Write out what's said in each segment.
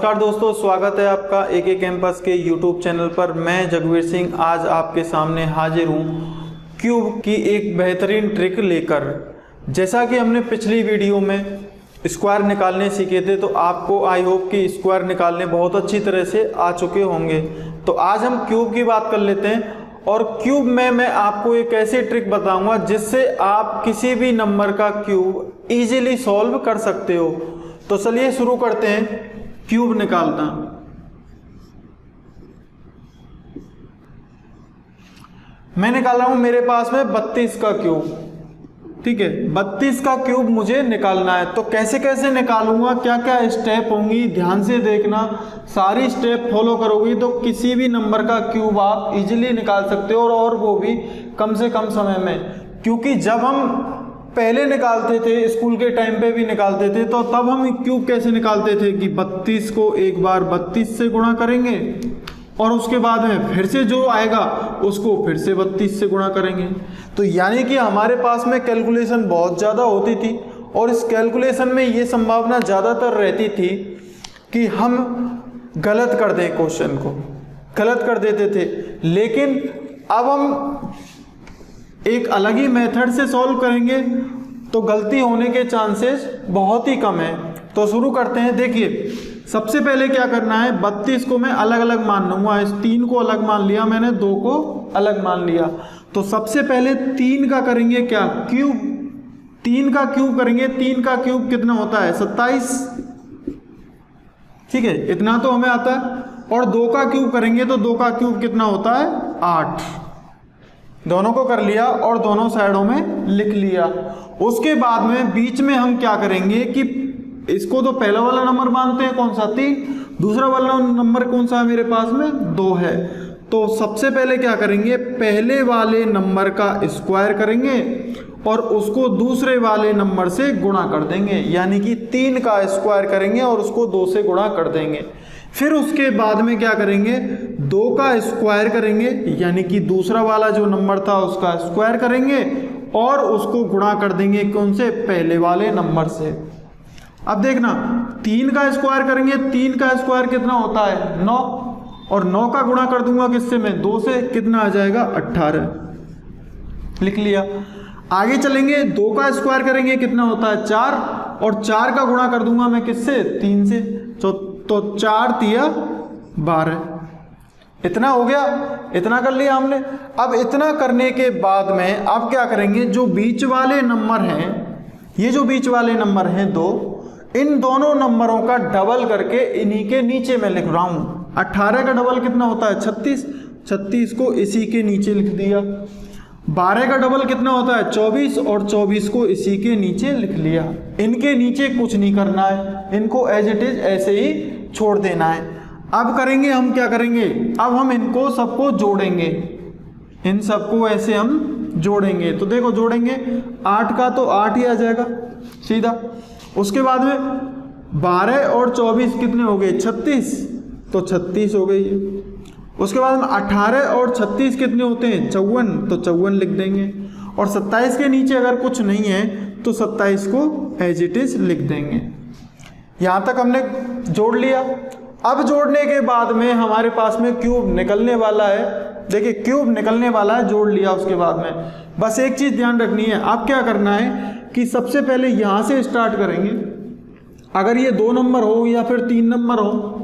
नमस्कार दोस्तों, स्वागत है आपका एके कैंपस के यूट्यूब चैनल पर। मैं जगवीर सिंह आज आपके सामने हाजिर हूँ क्यूब की एक बेहतरीन ट्रिक लेकर। जैसा कि हमने पिछली वीडियो में स्क्वायर निकालने सीखे थे, तो आपको आई होप कि स्क्वायर निकालने बहुत अच्छी तरह से आ चुके होंगे। तो आज हम क्यूब की बात कर लेते हैं और क्यूब में मैं आपको एक ऐसी ट्रिक बताऊंगा जिससे आप किसी भी नंबर का क्यूब इजीली सॉल्व कर सकते हो। तो चलिए शुरू करते हैं क्यूब निकालना। मैं निकाल रहा हूं मेरे पास में 32 का क्यूब। ठीक है, 32 का क्यूब मुझे निकालना है। तो कैसे कैसे निकालूंगा, क्या क्या स्टेप होंगी, ध्यान से देखना। सारी स्टेप फॉलो करोगी तो किसी भी नंबर का क्यूब आप इजीली निकाल सकते हो, और वो भी कम से कम समय में। क्योंकि जब हम पहले निकालते थे, स्कूल के टाइम पे भी निकालते थे, तो तब हम क्यूब कैसे निकालते थे कि 32 को एक बार 32 से गुणा करेंगे और उसके बाद में फिर से जो आएगा उसको फिर से 32 से गुणा करेंगे। तो यानी कि हमारे पास में कैलकुलेशन बहुत ज़्यादा होती थी, और इस कैलकुलेशन में ये संभावना ज़्यादातर रहती थी कि हम गलत कर दें, क्वेश्चन को गलत कर देते थे। लेकिन अब हम एक अलग ही मेथड से सॉल्व करेंगे तो गलती होने के चांसेस बहुत ही कम है। तो शुरू करते हैं। देखिए, सबसे पहले क्या करना है, 32 को मैं अलग अलग मान लूंगा। इस 3 को अलग मान लिया मैंने, 2 को अलग मान लिया। तो सबसे पहले 3 का करेंगे क्या, क्यूब। 3 का क्यूब करेंगे। 3 का क्यूब कितना होता है, 27। ठीक है, इतना तो हमें आता है। और 2 का क्यूब करेंगे तो 2 का क्यूब कितना होता है, 8। दोनों को कर लिया और दोनों साइडों में लिख लिया। उसके बाद में बीच में हम क्या करेंगे कि इसको तो पहला वाला नंबर मानते हैं, कौन सा, 3। दूसरा वाला नंबर कौन सा है मेरे पास में, 2 है। तो सबसे पहले क्या करेंगे, पहले वाले नंबर का स्क्वायर करेंगे और उसको दूसरे वाले नंबर से गुणा कर देंगे। यानी कि 3 का स्क्वायर करेंगे और उसको 2 से गुणा कर देंगे। फिर उसके बाद में क्या करेंगे, 2 का स्क्वायर करेंगे, यानी कि दूसरा वाला जो नंबर था उसका स्क्वायर करेंगे और उसको गुणा कर देंगे कौन से, पहले वाले नंबर से। अब देखना, 3 का स्क्वायर करेंगे। 3 का स्क्वायर कितना होता है, 9। और 9 का गुणा कर दूंगा किससे, मैं 2 से, कितना आ जाएगा, 18। लिख लिया। आगे चलेंगे, 2 का स्क्वायर करेंगे, कितना होता है, 4। और 4 का गुणा कर दूंगा मैं किससे, 3 से। तो 4 तिया 12। इतना हो गया, इतना कर लिया हमने। अब इतना करने के बाद में अब क्या करेंगे, जो बीच वाले नंबर हैं, ये जो बीच वाले नंबर हैं 2, इन दोनों नंबरों का डबल करके इन्हीं के नीचे मैं लिख रहा हूं। 18 का डबल कितना होता है, 36। 36 को इसी के नीचे लिख दिया। 12 का डबल कितना होता है, 24। और 24 को इसी के नीचे लिख लिया। इनके नीचे कुछ नहीं करना है, इनको एज इट इज ऐसे ही छोड़ देना है। अब करेंगे हम क्या करेंगे, अब हम इनको सबको जोड़ेंगे। इन सबको ऐसे हम जोड़ेंगे। तो देखो, जोड़ेंगे 8 का तो 8 ही आ जाएगा सीधा। उसके बाद में 12 और 24 कितने हो गए, 36। तो 36 हो गई है। उसके बाद में 18 और 36 कितने होते हैं, 54। तो 54 लिख देंगे। और 27 के नीचे अगर कुछ नहीं है तो 27 को एज इट इज लिख देंगे। यहाँ तक हमने जोड़ लिया। अब जोड़ने के बाद में हमारे पास में क्यूब निकलने वाला है। देखिए, क्यूब निकलने वाला है, जोड़ लिया। उसके बाद में बस एक चीज़ ध्यान रखनी है, अब क्या करना है कि सबसे पहले यहाँ से स्टार्ट करेंगे। अगर ये 2 नंबर हो या फिर 3 नंबर हो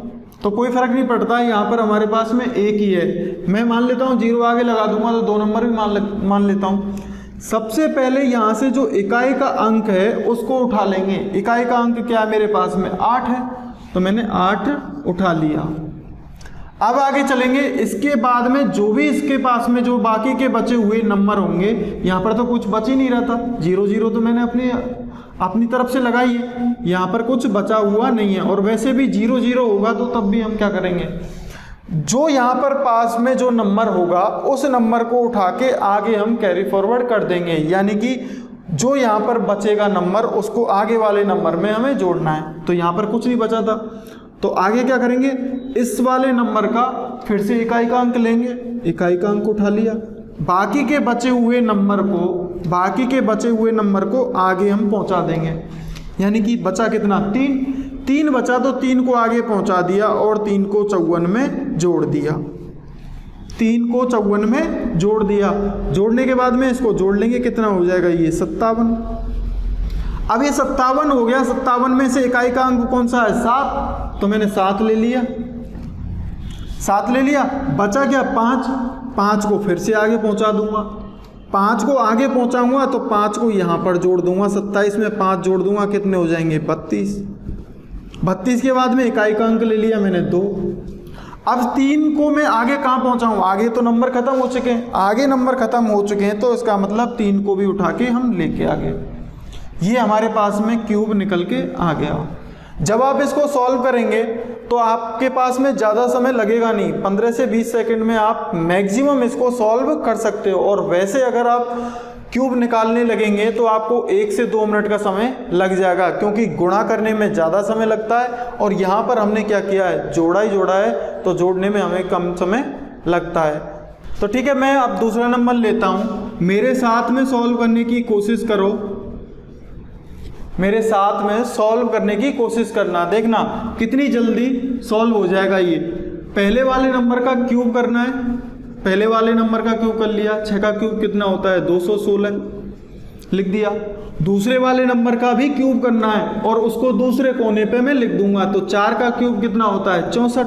तो कोई फर्क नहीं पड़ता है, यहाँ पर हमारे पास में एक ही है। मैं मान लेता हूँ 0 आगे लगा दूंगा तो 2 नंबर भी मान लेता हूँ। सबसे पहले यहाँ से जो इकाई का अंक है उसको उठा लेंगे। इकाई का अंक क्या है मेरे पास में, 8 है। तो मैंने 8 उठा लिया। अब आगे चलेंगे। इसके बाद में जो भी इसके पास में जो बाकी के बचे हुए नंबर होंगे, यहाँ पर तो कुछ बच ही नहीं रहा था, 0 0 तो मैंने अपनी तरफ से लगाई है, यहाँ पर कुछ बचा हुआ नहीं है। और वैसे भी 0 0 होगा तो तब भी हम क्या करेंगे, जो यहाँ पर पास में जो नंबर होगा उस नंबर को उठा के आगे हम कैरी फॉरवर्ड कर देंगे। यानी कि जो यहाँ पर बचेगा नंबर उसको आगे वाले नंबर में हमें जोड़ना है। तो यहाँ पर कुछ नहीं बचा था, तो आगे क्या करेंगे, इस वाले नंबर का फिर से इकाई का अंक लेंगे। इकाई का अंक उठा लिया। बाकी के बचे हुए नंबर को आगे हम पहुँचा देंगे। यानी कि बचा कितना, 3। 3 बचा तो 3 को आगे पहुंचा दिया और 3 को 54 में जोड़ दिया। 3 को 54 में जोड़ दिया। जोड़ने के बाद में इसको जोड़ लेंगे, कितना हो जाएगा ये 57। अब ये 57 हो गया। 57 में से इकाई का अंक कौन सा है 7, तो मैंने 7 ले लिया। 7 ले लिया, बचा क्या 5। 5 को फिर से आगे पहुंचा दूंगा। 5 को आगे पहुंचाऊंगा तो 5 को यहाँ पर जोड़ दूंगा। 27 में 5 जोड़ दूंगा, कितने हो जाएंगे 32। 32 के बाद में इकाई का अंक ले लिया मैंने 2। अब 3 को मैं आगे कहाँ पहुँचाऊँ, आगे तो नंबर खत्म हो चुके हैं। आगे नंबर खत्म हो चुके हैं तो इसका मतलब 3 को भी उठा के हम लेके आ गए। ये हमारे पास में क्यूब निकल के आ गया। जब आप इसको सॉल्व करेंगे तो आपके पास में ज़्यादा समय लगेगा नहीं, 15 से 20 सेकंड में आप मैक्सिमम इसको सॉल्व कर सकते हो। और वैसे अगर आप क्यूब निकालने लगेंगे तो आपको 1 से 2 मिनट का समय लग जाएगा, क्योंकि गुणा करने में ज़्यादा समय लगता है और यहाँ पर हमने क्या किया है, जोड़ा ही जोड़ा है, तो जोड़ने में हमें कम समय लगता है। तो ठीक है, मैं अब दूसरा नंबर लेता हूँ। मेरे साथ में सॉल्व करने की कोशिश करो, मेरे साथ में सॉल्व करने की कोशिश करना, देखना कितनी जल्दी सॉल्व हो जाएगा ये। पहले वाले नंबर का क्यूब करना है, पहले वाले नंबर का क्यूब कर लिया। 6 का क्यूब कितना होता है 216, लिख दिया। दूसरे वाले नंबर का भी क्यूब करना है और उसको दूसरे कोने पे मैं लिख दूंगा, तो 4 का क्यूब कितना होता है 64,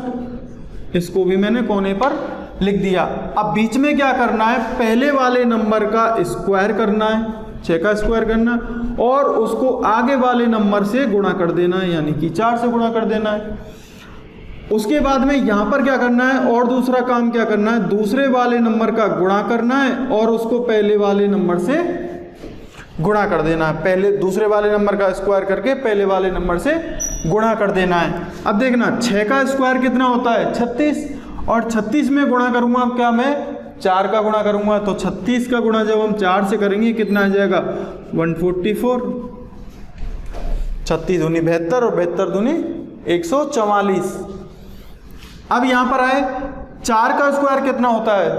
इसको भी मैंने कोने पर लिख दिया। अब बीच में क्या करना है, पहले वाले नंबर का स्क्वायर करना है, 6 का स्क्वायर करना और उसको आगे वाले नंबर से गुणा कर देना है, यानी कि 4 से गुणा कर देना है। उसके बाद में यहाँ पर क्या करना है, और दूसरा काम क्या करना है, दूसरे वाले नंबर का गुणा करना है और उसको पहले वाले नंबर से गुणा कर देना है। पहले दूसरे वाले नंबर का स्क्वायर करके पहले वाले नंबर से गुणा कर देना है। अब देखना 6 का स्क्वायर कितना होता है 36, और 36 में गुणा करूँगा क्या मैं 4 का गुणा करूँगा, तो 36 का गुणा जब हम 4 से करेंगे कितना आ जाएगा 144। 36 दूनी 72 और 72 दूनी 144। अब यहाँ पर आए 4 का स्क्वायर कितना होता है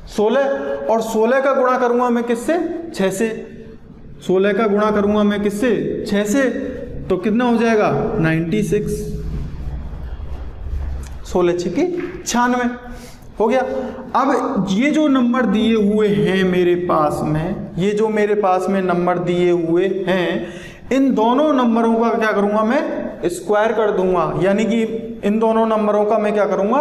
16, और 16 का गुणा करूँगा मैं किससे 6 से। 16 का गुणा करूँगा मैं किससे 6 से, तो कितना हो जाएगा 96। 16 6 96 हो गया। अब ये जो नंबर दिए हुए हैं मेरे पास में, ये जो मेरे पास में नंबर दिए हुए हैं, इन दोनों नंबरों का क्या करूँगा मैं स्क्वायर कर दूंगा, यानी कि इन दोनों नंबरों का मैं क्या करूँगा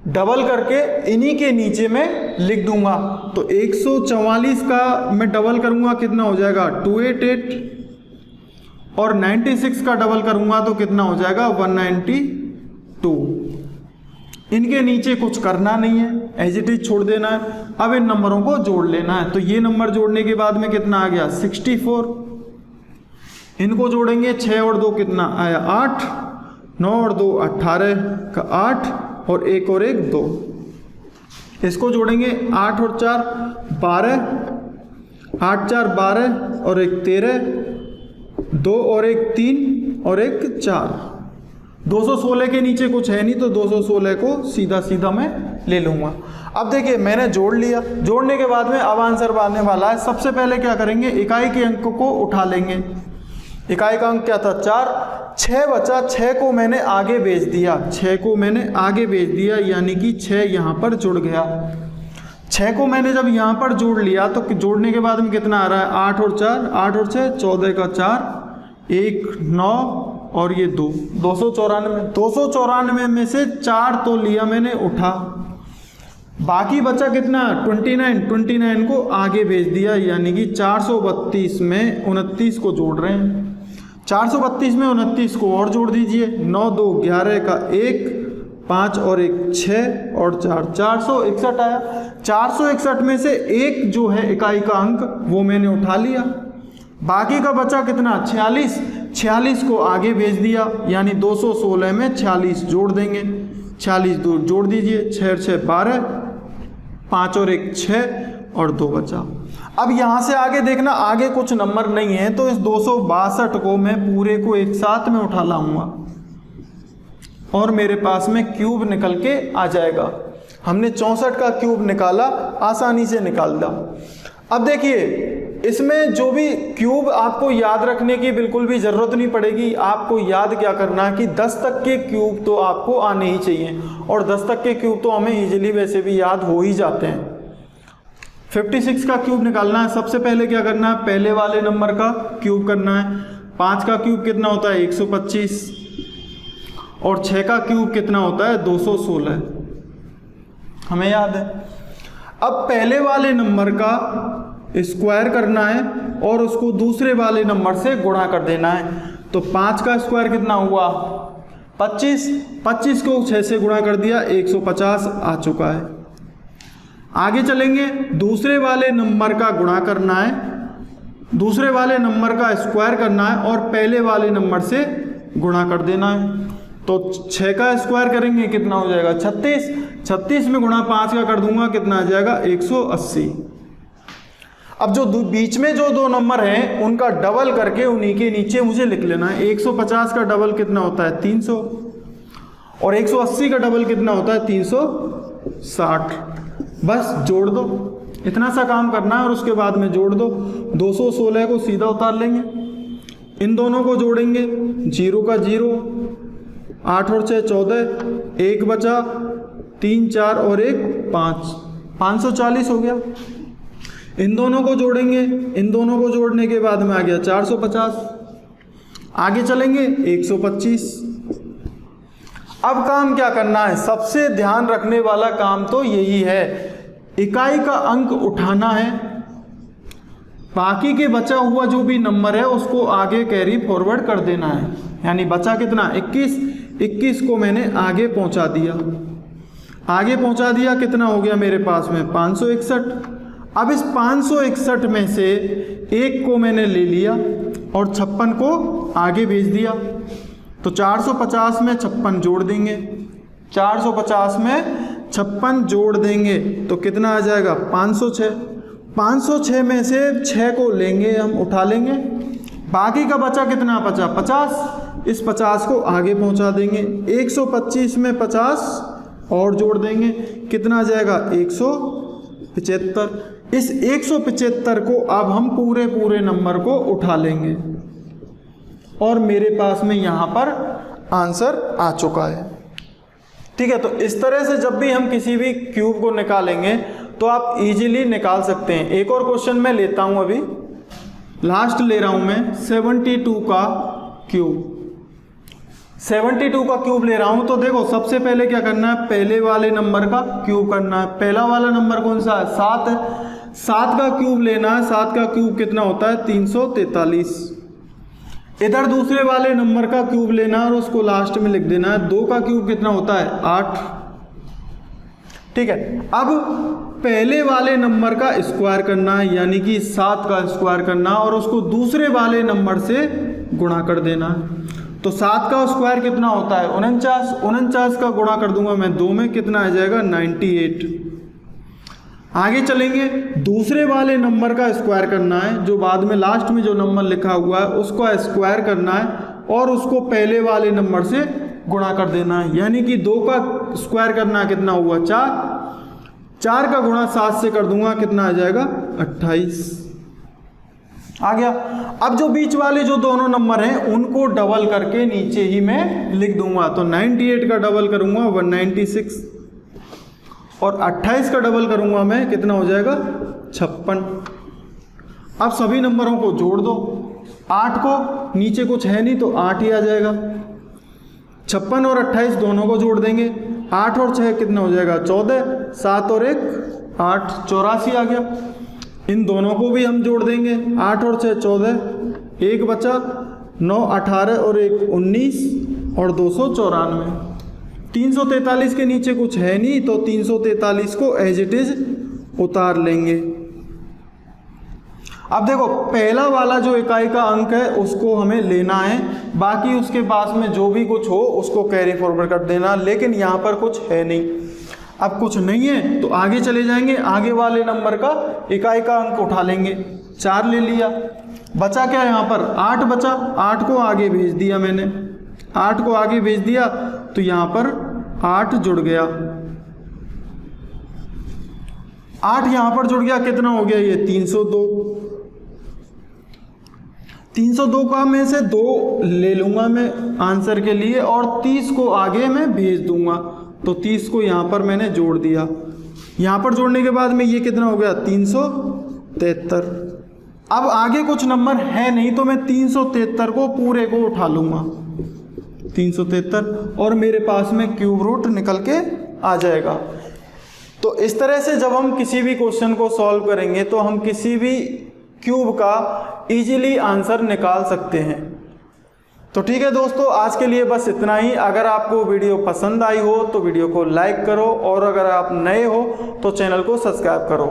डबल करके इन्हीं के नीचे में लिख दूंगा। तो 144 का मैं डबल करूँगा कितना हो जाएगा 288, और 96 का डबल करूँगा तो कितना हो जाएगा 192। इनके नीचे कुछ करना नहीं है, एज इट इज छोड़ देना है। अब इन नंबरों को जोड़ लेना है, तो ये नंबर जोड़ने के बाद में कितना आ गया 64। इनको जोड़ेंगे 6 और 2 कितना आया 8, 9 और 2 18 का 8, और 1 और 1 2। इसको जोड़ेंगे 8 और 4 12, 8 4 12 और 1 13, 2 और 1 3 और 1 4। 216 के नीचे कुछ है नहीं, तो 216 को सीधा सीधा मैं ले लूँगा। अब देखिए मैंने जोड़ लिया, जोड़ने के बाद में अब आंसर आने वाला है। सबसे पहले क्या करेंगे, इकाई के अंक को उठा लेंगे। इकाई का अंक क्या था 4, 6 बचा, 6 को मैंने आगे भेज दिया, 6 को मैंने आगे भेज दिया, यानी कि 6 यहाँ पर जुड़ गया। 6 को मैंने जब यहाँ पर जोड़ लिया तो जोड़ने के बाद में कितना आ रहा है 8 और 4, 8 और 6 14 का 4, 1 9 और ये 2 294। 294 में से 4 तो लिया मैंने उठा, बाकी बचा कितना 29, 29 को आगे भेज दिया, यानी कि 432 में 29 को जोड़ रहे हैं। 432 में 29 को और जोड़ दीजिए, 9 2 11 का 1, 5 और 1 6 और 4 461 आया। 461 में से 1 जो है इकाई का अंक वो मैंने उठा लिया, बाकी का बचा कितना 46, 46 को आगे भेज दिया, यानी 216 में 46 जोड़ देंगे, 46 जोड़ दीजिए, 6 6 12, 5 और 1 6 और 2 बचा। अब यहाँ से आगे देखना, आगे कुछ नंबर नहीं है, तो इस 262 को मैं पूरे को एक साथ में उठा लाऊंगा और मेरे पास में क्यूब निकल के आ जाएगा। हमने 64 का क्यूब निकाला, आसानी से निकाल दिया। अब देखिए इसमें जो भी क्यूब आपको याद रखने की बिल्कुल भी ज़रूरत नहीं पड़ेगी। आपको याद क्या करना है कि 10 तक के क्यूब तो आपको आने ही चाहिए, और 10 तक के क्यूब तो हमें इजीली वैसे भी याद हो ही जाते हैं। 56 का क्यूब निकालना है। सबसे पहले क्या करना है, पहले वाले नंबर का क्यूब करना है। 5 का क्यूब कितना होता है 125, और 6 का क्यूब कितना होता है 216, हमें याद है। अब पहले वाले नंबर का स्क्वायर करना है और उसको दूसरे वाले नंबर से गुणा कर देना है। तो 5 का स्क्वायर कितना हुआ 25, 25 को 6 से गुणा कर दिया 150 आ चुका है। आगे चलेंगे, दूसरे वाले नंबर का गुणा करना है, दूसरे वाले नंबर का स्क्वायर करना है और पहले वाले नंबर से गुणा कर देना है। तो 6 का स्क्वायर करेंगे कितना हो जाएगा 36, 36 में गुणा 5 का कर दूंगा कितना आ जाएगा 180। अब जो बीच में जो दो नंबर हैं उनका डबल करके उन्हीं के नीचे मुझे लिख लेना है। 150 का डबल कितना होता है 300, और 180 का डबल कितना होता है 360। बस जोड़ दो, इतना सा काम करना है और उसके बाद में जोड़ दो। 216 को सीधा उतार लेंगे, इन दोनों को जोड़ेंगे, 0 का 0, 8 और 6 14, 1 बचा, 3 4 और 1 5, 540 हो गया। इन दोनों को जोड़ेंगे, इन दोनों को जोड़ने के बाद में आ गया 450। आगे चलेंगे 125। अब काम क्या करना है, सबसे ध्यान रखने वाला काम तो यही है, इकाई का अंक उठाना है, बाकी के बचा हुआ जो भी नंबर है उसको आगे कैरी फॉरवर्ड कर देना है। यानी बचा कितना 21, 21 को मैंने आगे पहुंचा दिया, आगे पहुंचा दिया, कितना हो गया मेरे पास में 561। अब इस 561 में से एक को मैंने ले लिया और 56 को आगे भेज दिया। तो 450 में 56 जोड़ देंगे, 450 में 56 जोड़ देंगे तो कितना आ जाएगा 506। 506 में से 6 को लेंगे हम, उठा लेंगे, बाकी का बचा कितना बचा 50, इस 50 को आगे पहुंचा देंगे। 125 में 50 और जोड़ देंगे, कितना आ जाएगा 175। इस 175 को अब हम पूरे पूरे नंबर को उठा लेंगे और मेरे पास में यहाँ पर आंसर आ चुका है। ठीक है, तो इस तरह से जब भी हम किसी भी क्यूब को निकालेंगे तो आप इजीली निकाल सकते हैं। एक और क्वेश्चन मैं लेता हूँ, अभी लास्ट ले रहा हूँ मैं 72 का क्यूब। 72 का क्यूब ले रहा हूँ। तो देखो सबसे पहले क्या करना है, पहले वाले नंबर का क्यूब करना है। पहला वाला नंबर कौन सा है 7 है, 7 का क्यूब लेना है। 7 का क्यूब कितना होता है 343। इधर दूसरे वाले नंबर का क्यूब लेना है और उसको लास्ट में लिख देना है। 2 का क्यूब कितना होता है 8। ठीक है, अब पहले वाले नंबर का स्क्वायर करना है, यानी कि 7 का स्क्वायर करना और उसको दूसरे वाले नंबर से गुणा कर देना है। तो 7 का स्क्वायर कितना होता है 49, 49 का गुणा कर दूंगा मैं 2 में, कितना आ जाएगा 98। आगे चलेंगे, दूसरे वाले नंबर का स्क्वायर करना है, जो बाद में लास्ट में जो नंबर लिखा हुआ है उसको स्क्वायर करना है और उसको पहले वाले नंबर से गुणा कर देना है। यानी कि 2 का स्क्वायर करना कितना हुआ 4, 4 का गुणा 7 से कर दूंगा, कितना आ जाएगा 28 आ गया। अब जो बीच वाले जो दोनों नंबर हैं उनको डबल करके नीचे ही मैं लिख दूंगा। तो 98 का डबल करूंगा 196 और 28 का डबल करूंगा मैं, कितना हो जाएगा 56। अब सभी नंबरों को जोड़ दो, 8 को, नीचे कुछ है नहीं तो 8 ही आ जाएगा। 56 और 28 दोनों को जोड़ देंगे, 8 और 6 कितना हो जाएगा 14, 7 और 1 8, 84 आ गया। इन दोनों को भी हम जोड़ देंगे, 8 और 6 14, 1 बचा, 9 18 और 1 19 और 294। 343 के नीचे कुछ है नहीं तो 343 को एज इट इज उतार लेंगे। अब देखो पहला वाला जो इकाई का अंक है उसको हमें लेना है, बाकी उसके पास में जो भी कुछ हो उसको कैरी फॉरवर्ड कर देना, लेकिन यहाँ पर कुछ है नहीं। अब कुछ नहीं है तो आगे चले जाएंगे, आगे वाले नंबर का इकाई का अंक उठा लेंगे। 4 ले लिया, बचा क्या यहाँ पर 8 बचा, 8 को आगे भेज दिया मैंने, 8 को आगे भेज दिया तो यहाँ पर 8 जुड़ गया, 8 यहाँ पर जुड़ गया, कितना हो गया ये 302। 302 का में से 2 ले लूँगा मैं आंसर के लिए और 30 को आगे मैं भेज दूँगा। तो 30 को यहाँ पर मैंने जोड़ दिया। यहाँ पर जोड़ने के बाद में ये कितना हो गया 373। अब आगे कुछ नंबर है नहीं तो मैं 373 को पूरे को उठा लूँगा 373 और मेरे पास में क्यूब रूट निकल के आ जाएगा। तो इस तरह से जब हम किसी भी क्वेश्चन को सॉल्व करेंगे तो हम किसी भी क्यूब का इजीली आंसर निकाल सकते हैं। तो ठीक है दोस्तों, आज के लिए बस इतना ही। अगर आपको वीडियो पसंद आई हो तो वीडियो को लाइक करो और अगर आप नए हो तो चैनल को सब्सक्राइब करो।